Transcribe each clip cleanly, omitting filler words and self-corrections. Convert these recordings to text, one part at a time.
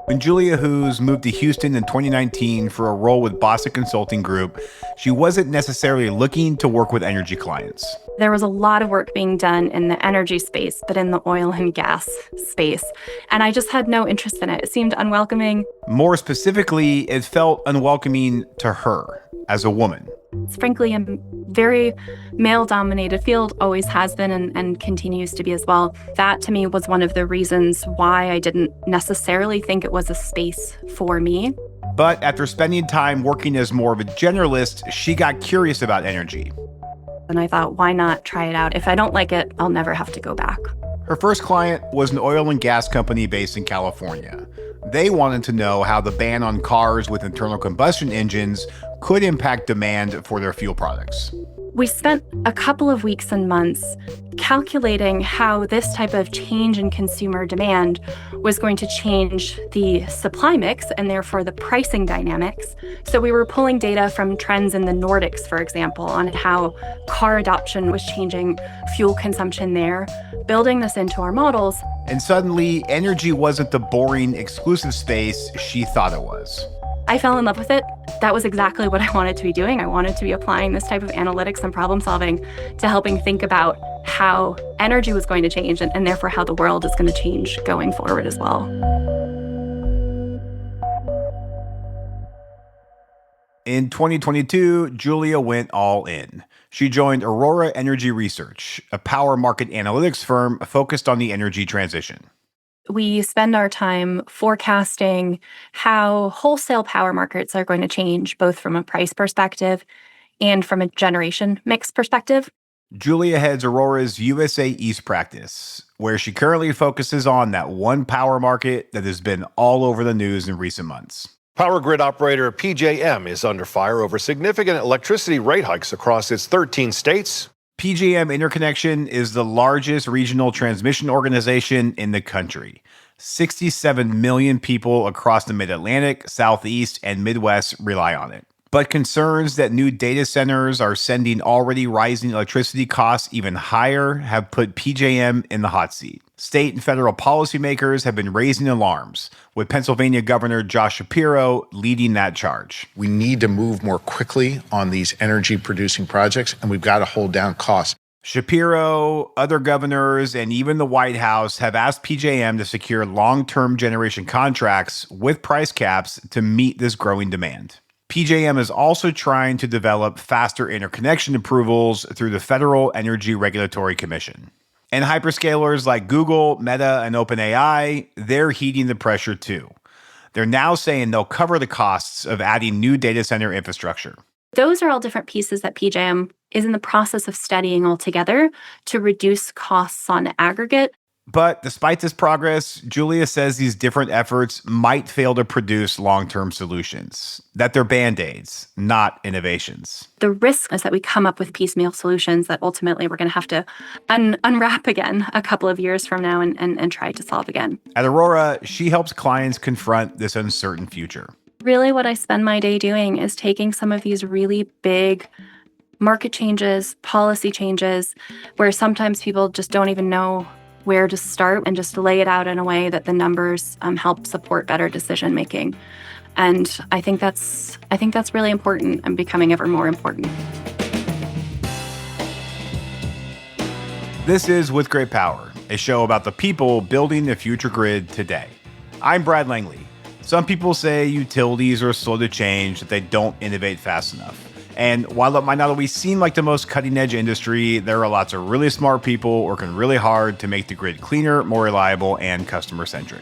When Julia Hughes moved to Houston in 2019 for a role with Boston Consulting Group, she wasn't necessarily looking to work with energy clients. There was a lot of work being done in the energy space, but in the oil and gas space. And I just had no interest in it. It seemed unwelcoming. More specifically, it felt unwelcoming to her as a woman. It's frankly a very male-dominated field, always has been and continues to be as well. That, to me, was one of the reasons why I didn't necessarily think it was a space for me. But after spending time working as more of a generalist, she got curious about energy. And I thought, why not try it out? If I don't like it, I'll never have to go back. Her first client was an oil and gas company based in California. They wanted to know how the ban on cars with internal combustion engines could impact demand for their fuel products. We spent a couple of weeks and months calculating how this type of change in consumer demand was going to change the supply mix and therefore the pricing dynamics. So we were pulling data from trends in the Nordics, for example, on how car adoption was changing fuel consumption there, building this into our models. And suddenly, energy wasn't the boring, exclusive space she thought it was. I fell in love with it. That was exactly what I wanted to be doing. I wanted to be applying this type of analytics and problem solving to helping think about how energy was going to change and therefore how the world is going to change going forward as well. In 2022, Julia went all in. She joined Aurora Energy Research, a power market analytics firm focused on the energy transition. We spend our time forecasting how wholesale power markets are going to change, both from a price perspective and from a generation mix perspective. Julia heads Aurora's USA East practice, where she currently focuses on that one power market that has been all over the news in recent months. Power grid operator PJM is under fire over significant electricity rate hikes across its 13 states. PJM Interconnection is the largest regional transmission organization in the country. 67 million people across the Mid-Atlantic, Southeast, and Midwest rely on it. But concerns that new data centers are sending already rising electricity costs even higher have put PJM in the hot seat. State and federal policymakers have been raising alarms, with Pennsylvania Governor Josh Shapiro leading that charge. We need to move more quickly on these energy-producing projects, and we've got to hold down costs. Shapiro, other governors, and even the White House have asked PJM to secure long-term generation contracts with price caps to meet this growing demand. PJM is also trying to develop faster interconnection approvals through the Federal Energy Regulatory Commission. And hyperscalers like Google, Meta, and OpenAI, they're heeding the pressure too. They're now saying they'll cover the costs of adding new data center infrastructure. Those are all different pieces that PJM is in the process of studying altogether to reduce costs on aggregate. But despite this progress, Julia says these different efforts might fail to produce long-term solutions, that they're band-aids, not innovations. The risk is that we come up with piecemeal solutions that ultimately we're going to have to unwrap again a couple of years from now and try to solve again. At Aurora, she helps clients confront this uncertain future. Really what I spend my day doing is taking some of these really big market changes, policy changes, where sometimes people just don't even know where to start and just lay it out in a way that the numbers help support better decision making. And I think that's really important and becoming ever more important. This is With Great Power, a show about the people building the future grid today. I'm Brad Langley. Some people say utilities are slow to change, that they don't innovate fast enough. And while it might not always seem like the most cutting-edge industry, there are lots of really smart people working really hard to make the grid cleaner, more reliable, and customer-centric.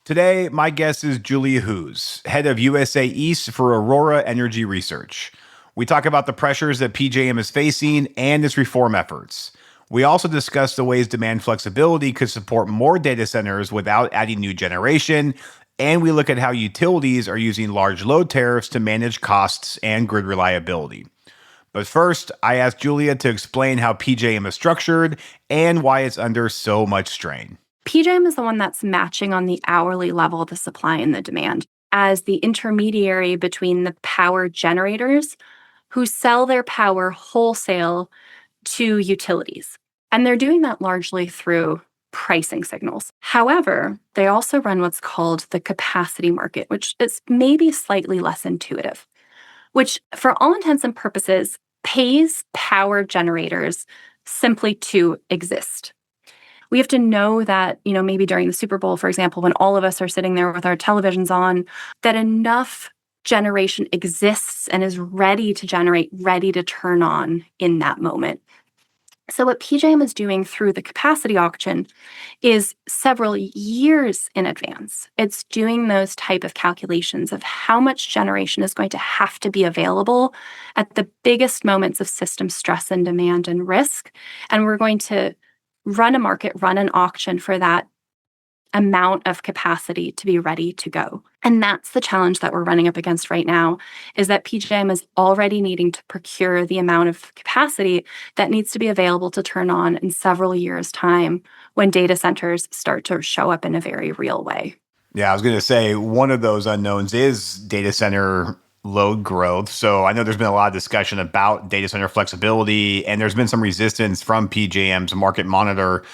Today, my guest is Julia Hughes, head of USA East for Aurora Energy Research. We talk about the pressures that PJM is facing and its reform efforts. We also discuss the ways demand flexibility could support more data centers without adding new generation, and we look at how utilities are using large load tariffs to manage costs and grid reliability. But first, I asked Julia to explain how PJM is structured and why it's under so much strain. PJM is the one that's matching on the hourly level the supply and the demand as the intermediary between the power generators who sell their power wholesale to utilities. And they're doing that largely through pricing signals. However, they also run what's called the capacity market, which is maybe slightly less intuitive, which for all intents and purposes pays power generators simply to exist. We have to know that, maybe during the Super Bowl, for example, when all of us are sitting there with our televisions on, that enough generation exists and is ready to generate, ready to turn on in that moment. So what PJM is doing through the capacity auction is several years in advance. It's doing those type of calculations of how much generation is going to have to be available at the biggest moments of system stress and demand and risk. And we're going to run a market, run an auction for that amount of capacity to be ready to go. And that's the challenge that we're running up against right now, is that PJM is already needing to procure the amount of capacity that needs to be available to turn on in several years' time when data centers start to show up in a very real way. Yeah, I was going to say one of those unknowns is data center load growth. So I know there's been a lot of discussion about data center flexibility, and there's been some resistance from PJM's market monitor.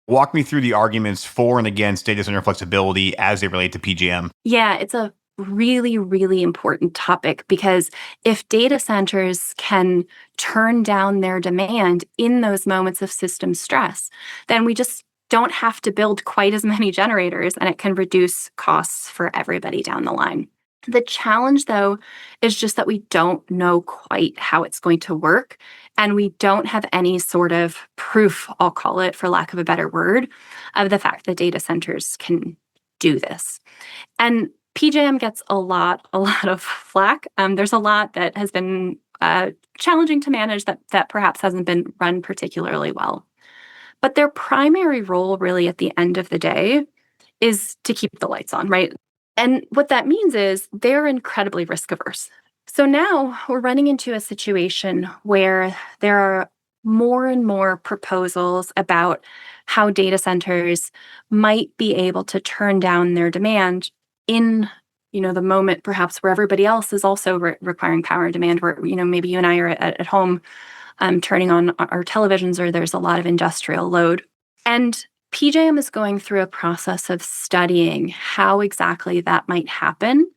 Walk me through the arguments for and against data center flexibility as they relate to PJM. Yeah, it's a really, really important topic, because if data centers can turn down their demand in those moments of system stress, then we just don't have to build quite as many generators, and it can reduce costs for everybody down the line. The challenge, though, is just that we don't know quite how it's going to work, and we don't have any sort of proof, I'll call it, for lack of a better word, of the fact that data centers can do this. And PJM gets a lot of flack. There's a lot that has been challenging to manage that perhaps hasn't been run particularly well. But their primary role, really, at the end of the day, is to keep the lights on, right? And what that means is they're incredibly risk averse. So now we're running into a situation where there are more and more proposals about how data centers might be able to turn down their demand in the moment perhaps where everybody else is also requiring power and demand, where maybe you and I are at home turning on our televisions, or there's a lot of industrial load. And PJM is going through a process of studying how exactly that might happen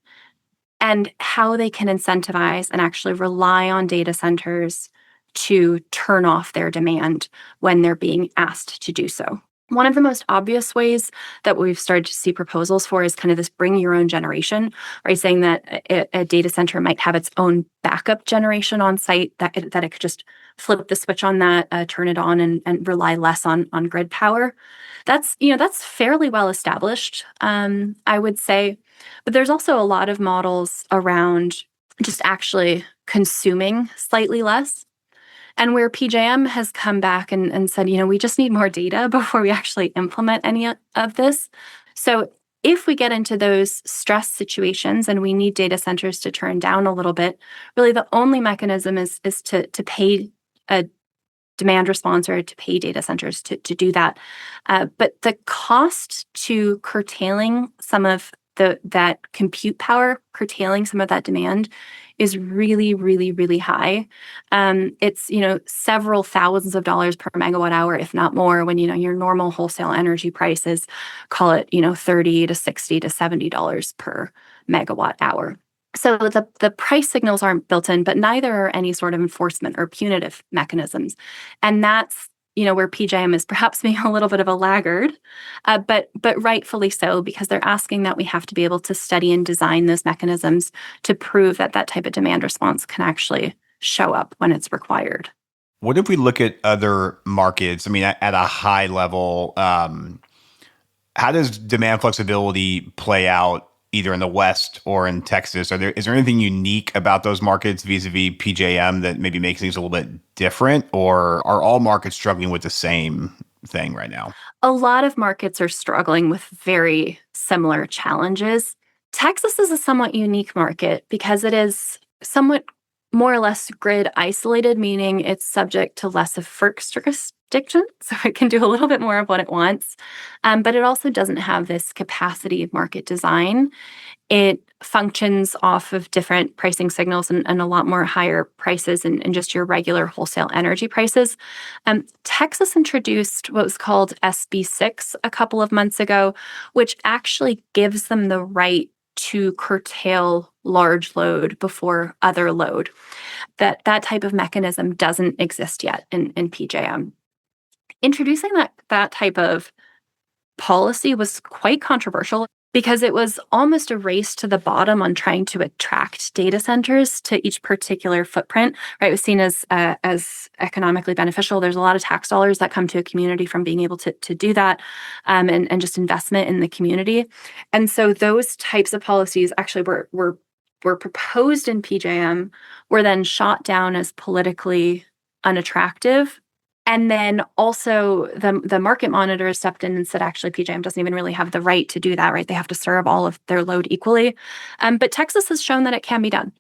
and how they can incentivize and actually rely on data centers to turn off their demand when they're being asked to do so. One of the most obvious ways that we've started to see proposals for is kind of this bring your own generation, right? Saying that a data center might have its own backup generation on site, that it could just flip the switch on that, turn it on, and rely less on grid power. That's fairly well established, I would say. But there's also a lot of models around just actually consuming slightly less. And where PJM has come back and said, we just need more data before we actually implement any of this. So if we get into those stress situations and we need data centers to turn down a little bit, really the only mechanism is to pay a demand response, or to pay data centers to do that. But the cost to curtailing some of that compute power, curtailing some of that demand, is really, really, really high. It's several thousands of dollars per megawatt hour, if not more, when your normal wholesale energy prices, call it $30 to $60 to $70 per megawatt hour. So the price signals aren't built in, but neither are any sort of enforcement or punitive mechanisms. And that's where PJM is perhaps being a little bit of a laggard, but rightfully so, because they're asking that we have to be able to study and design those mechanisms to prove that type of demand response can actually show up when it's required. What if we look at other markets? I mean, at a high level, how does demand flexibility play out either in the West or in Texas? Is there anything unique about those markets vis-a-vis PJM that maybe makes things a little bit different, or are all markets struggling with the same thing right now? A lot of markets are struggling with very similar challenges. Texas is a somewhat unique market because it is somewhat more or less grid isolated, meaning it's subject to less of FERC's jurisdiction, so it can do a little bit more of what it wants. But it also doesn't have this capacity market design. It functions off of different pricing signals and a lot more higher prices than just your regular wholesale energy prices. Texas introduced what was called SB6 a couple of months ago, which actually gives them the right to curtail large load before other load. That type of mechanism doesn't exist yet in PJM. Introducing that type of policy was quite controversial because it was almost a race to the bottom on trying to attract data centers to each particular footprint. Right, it was seen as economically beneficial. There's a lot of tax dollars that come to a community from being able to do that, and just investment in the community. And so those types of policies actually were proposed in PJM, were then shot down as politically unattractive. And then also the market monitor stepped in and said, actually, PJM doesn't even really have the right to do that, right? They have to serve all of their load equally. But Texas has shown that it can be done.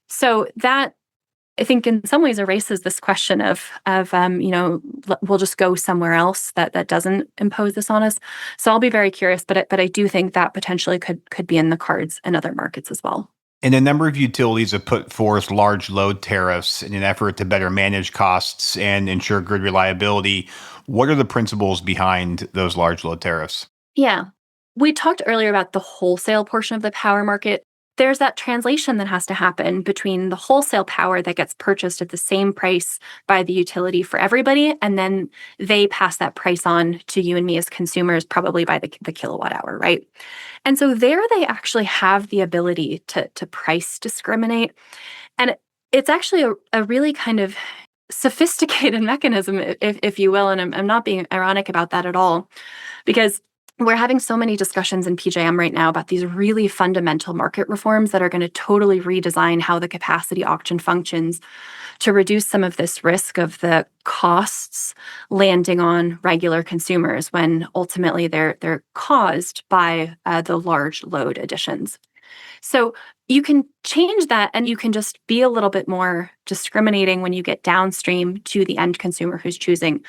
So that, I think, in some ways erases this question of we'll just go somewhere else that doesn't impose this on us. So I'll be very curious, but I do think that potentially could be in the cards in other markets as well. And a number of utilities have put forth large load tariffs in an effort to better manage costs and ensure grid reliability. What are the principles behind those large load tariffs? Yeah. We talked earlier about the wholesale portion of the power market. There's that translation that has to happen between the wholesale power that gets purchased at the same price by the utility for everybody, and then they pass that price on to you and me as consumers, probably by the kilowatt hour, right? And so there they actually have the ability to price discriminate. And it's actually a really kind of sophisticated mechanism, if you will, and I'm not being ironic about that at all, because we're having so many discussions in PJM right now about these really fundamental market reforms that are going to totally redesign how the capacity auction functions to reduce some of this risk of the costs landing on regular consumers when ultimately they're caused by the large load additions. So you can change that, and you can just be a little bit more discriminating when you get downstream to the end consumer who's choosing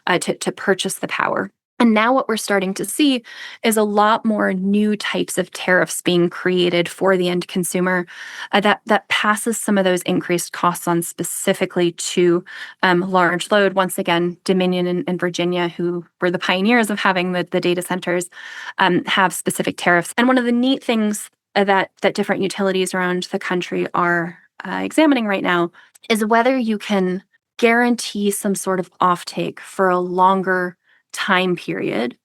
to purchase the power. And now what we're starting to see is a lot more new types of tariffs being created for the end consumer that passes some of those increased costs on specifically to large load. Once again, Dominion and Virginia, who were the pioneers of having the data centers, have specific tariffs. And one of the neat things that different utilities around the country are examining right now is whether you can guarantee some sort of offtake for a longer time period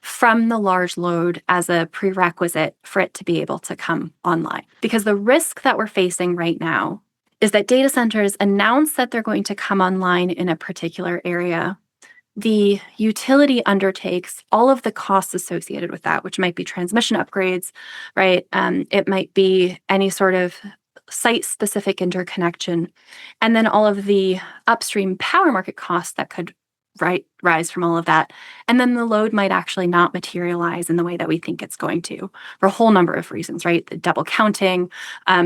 from the large load as a prerequisite for it to be able to come online. Because the risk that we're facing right now is that data centers announce that they're going to come online in a particular area. The utility undertakes all of the costs associated with that, which might be transmission upgrades, right? It might be any sort of site-specific interconnection, and then all of the upstream power market costs that could rise from all of that. And then the load might actually not materialize in the way that we think it's going to, for a whole number of reasons, right? The double counting,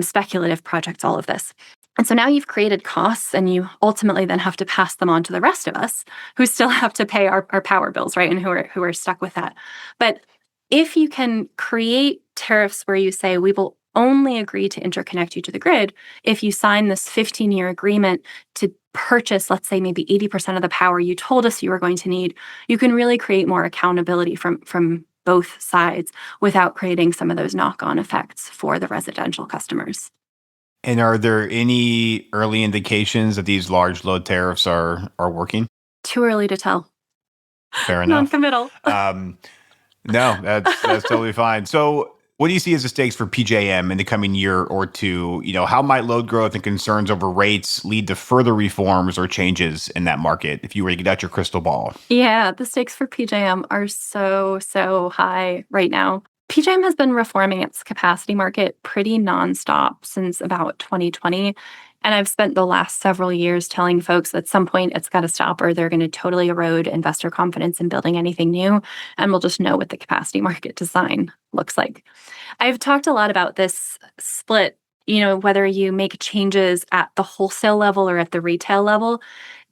speculative projects, all of this. And so now you've created costs, and you ultimately then have to pass them on to the rest of us who still have to pay our power bills, right? And who are stuck with that. But if you can create tariffs where you say, we will only agree to interconnect you to the grid if you sign this 15-year agreement to purchase, let's say, maybe 80% of the power you told us you were going to need, you can really create more accountability from both sides without creating some of those knock-on effects for the residential customers. And are there any early indications that these large load tariffs are working? Too early to tell. Fair enough. Non-committal. No, that's totally fine. So what do you see as the stakes for PJM in the coming year or two? How might load growth and concerns over rates lead to further reforms or changes in that market if you were to get out your crystal ball? Yeah, the stakes for PJM are so high right now. PJM has been reforming its capacity market pretty nonstop since about 2020. And I've spent the last several years telling folks at some point it's got to stop, or they're going to totally erode investor confidence in building anything new. And we'll just know what the capacity market design looks like. I've talked a lot about this split whether you make changes at the wholesale level or at the retail level.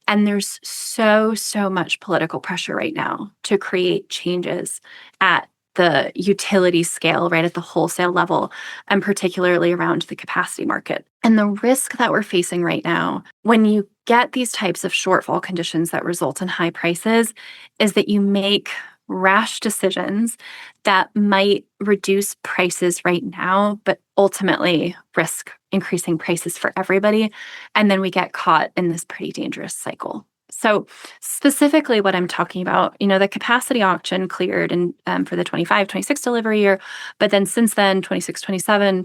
And there's so much political pressure right now to create changes at the utility scale, right at the wholesale level, and particularly around the capacity market. And the risk that we're facing right now, when you get these types of shortfall conditions that result in high prices, is that you make rash decisions that might reduce prices right now, but ultimately risk increasing prices for everybody. And then we get caught in this pretty dangerous cycle. So specifically what I'm talking about, the capacity auction cleared for the 25-26 delivery year, but then since then, 26-27,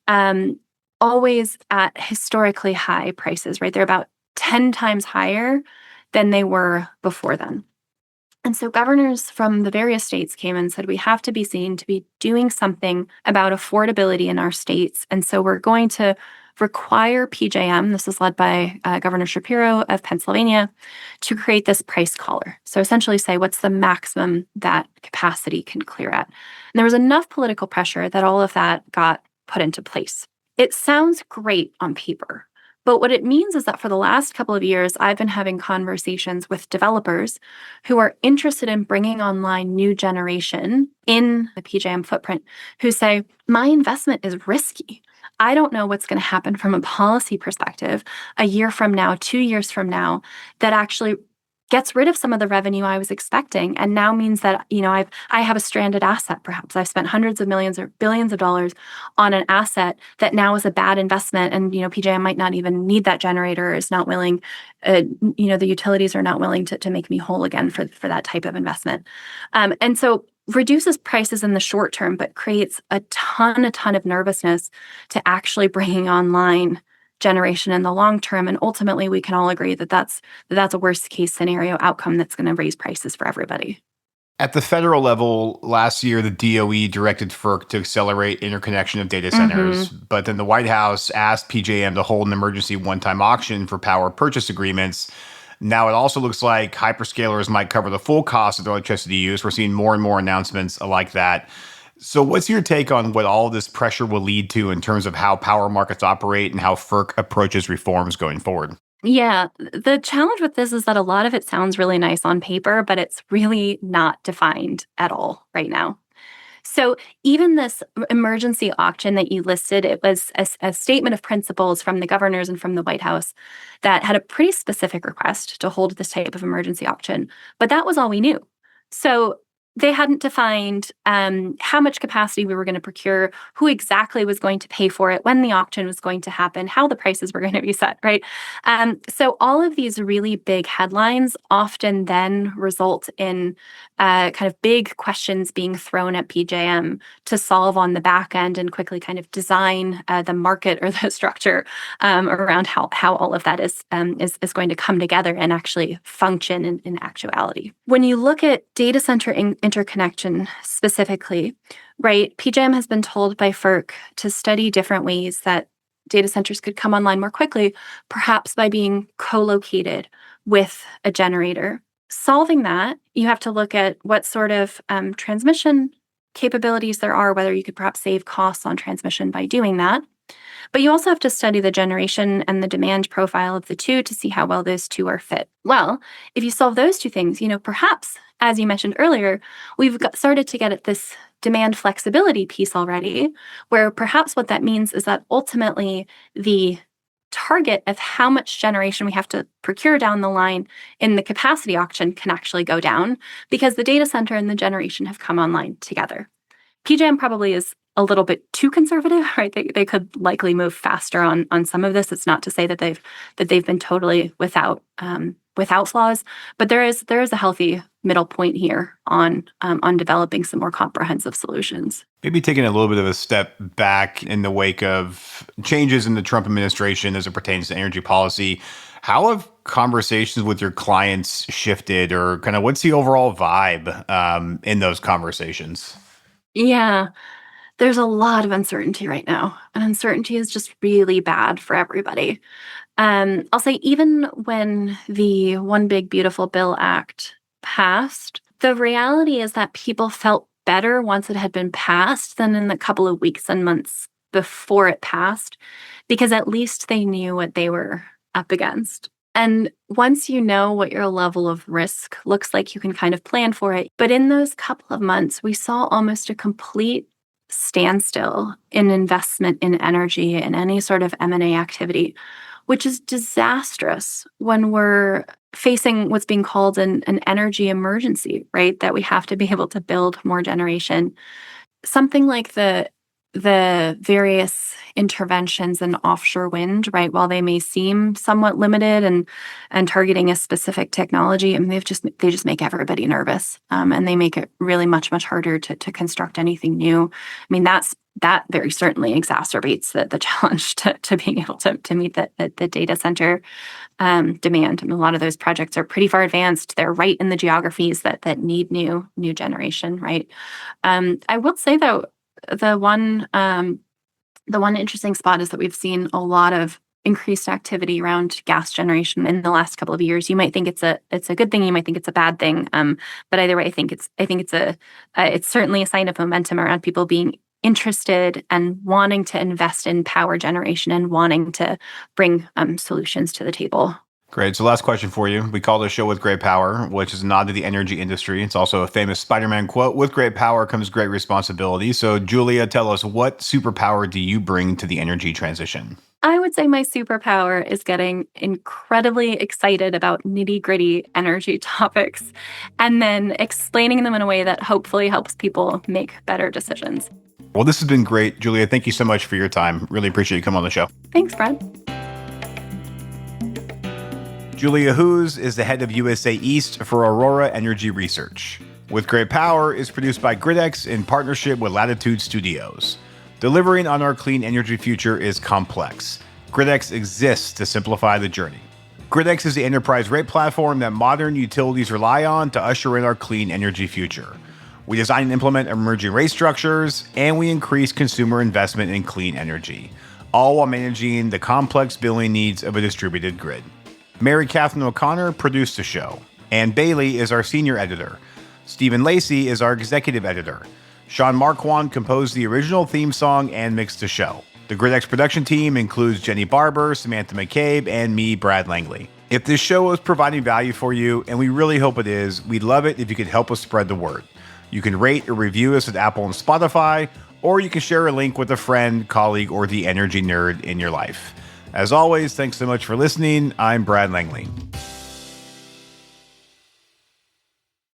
27-28, always at historically high prices, right? They're about 10 times higher than they were before then. And so governors from the various states came and said, we have to be seen to be doing something about affordability in our states. And so we're going to require PJM, this is led by Governor Shapiro of Pennsylvania, to create this price collar. So essentially say, what's the maximum that capacity can clear at? And there was enough political pressure that all of that got put into place. It sounds great on paper. But what it means is that for the last couple of years, I've been having conversations with developers who are interested in bringing online new generation in the PJM footprint who say, my investment is risky. I don't know what's going to happen from a policy perspective a year from now, 2 years from now, that actually gets rid of some of the revenue I was expecting and now means that, I have a stranded asset perhaps. I've spent hundreds of millions or billions of dollars on an asset that now is a bad investment and, PJM might not even need that generator, is not willing, the utilities are not willing to make me whole again for that type of investment. And so reduces prices in the short term, but creates a ton of nervousness to actually bringing online generation in the long term. And ultimately, we can all agree that that's a worst case scenario outcome that's going to raise prices for everybody. At the federal level, last year, the DOE directed FERC to accelerate interconnection of data centers. But then the White House asked PJM to hold an emergency one-time auction for power purchase agreements. Now it also looks like hyperscalers might cover the full cost of their electricity use. We're seeing more and more announcements like that. So what's your take on what all this pressure will lead to in terms of how power markets operate and how FERC approaches reforms going forward? Yeah, the challenge with this is that a lot of it sounds really nice on paper, but it's really not defined at all right now. So even this emergency auction that you listed, it was a statement of principles from the governors and from the White House that had a pretty specific request to hold this type of emergency auction. But that was all we knew. So they hadn't defined how much capacity we were going to procure, who exactly was going to pay for it, when the auction was going to happen, how the prices were going to be set, right? So all of these really big headlines often then result in kind of big questions being thrown at PJM to solve on the back end and quickly kind of design the market or the structure around how all of that is going to come together and actually function in actuality. When you look at data center interconnection specifically, right, PJM has been told by FERC to study different ways that data centers could come online more quickly, perhaps by being co-located with a generator. Solving that, you have to look at what sort of transmission capabilities there are, whether you could perhaps save costs on transmission by doing that. But you also have to study the generation and the demand profile of the two to see how well those two are fit. Well, if you solve those two things, perhaps, as you mentioned earlier, we've started to get at this demand flexibility piece already, where perhaps what that means is that ultimately the target of how much generation we have to procure down the line in the capacity auction can actually go down because the data center and the generation have come online together. PJM probably is a little bit too conservative, right? They could likely move faster on some of this. It's not to say that they've been totally without flaws, but there is a healthy middle point here on developing some more comprehensive solutions. Maybe taking a little bit of a step back in the wake of changes in the Trump administration as it pertains to energy policy, how have conversations with your clients shifted, or kind of what's the overall vibe in those conversations? Yeah. There's a lot of uncertainty right now, and uncertainty is just really bad for everybody. I'll say even when the One Big Beautiful Bill Act passed, the reality is that people felt better once it had been passed than in the couple of weeks and months before it passed, because at least they knew what they were up against. And once you know what your level of risk looks like, you can kind of plan for it. But in those couple of months, we saw almost a complete standstill in investment in energy and any sort of M&A activity, which is disastrous when we're facing what's being called an energy emergency, right? That we have to be able to build more generation. Something like the various interventions in offshore wind, right, while they may seem somewhat limited and targeting a specific technology, I mean, they just make everybody nervous, and they make it really much harder to construct anything new. I mean, that very certainly exacerbates the challenge to being able to meet the data center demand. I mean, a lot of those projects are pretty far advanced. They're right in the geographies that need new generation, right? I will say though, the one interesting spot is that we've seen a lot of increased activity around gas generation in the last couple of years. You might think it's a good thing. You might think it's a bad thing. But either way, I think it's certainly a sign of momentum around people being interested and wanting to invest in power generation and wanting to bring solutions to the table. Great. So last question for you. We call this show With Great Power, which is a nod to the energy industry. It's also a famous Spider-Man quote. With great power comes great responsibility. So Julia, tell us, what superpower do you bring to the energy transition? I would say my superpower is getting incredibly excited about nitty-gritty energy topics and then explaining them in a way that hopefully helps people make better decisions. Well, this has been great. Julia, thank you so much for your time. Really appreciate you coming on the show. Thanks, Brad. Julia Hughes is the head of USA East for Aurora Energy Research. With Great Power is produced by GridX in partnership with Latitude Studios. Delivering on our clean energy future is complex. GridX exists to simplify the journey. GridX is the enterprise rate platform that modern utilities rely on to usher in our clean energy future. We design and implement emerging rate structures, and we increase consumer investment in clean energy, all while managing the complex billing needs of a distributed grid. Mary Catherine O'Connor produced the show. Ann Bailey is our senior editor. Stephen Lacey is our executive editor. Sean Marquand composed the original theme song and mixed the show. The GridX production team includes Jenny Barber, Samantha McCabe, and me, Brad Langley. If this show is providing value for you, and we really hope it is, we'd love it if you could help us spread the word. You can rate or review us at Apple and Spotify, or you can share a link with a friend, colleague, or the energy nerd in your life. As always, thanks so much for listening. I'm Brad Langley.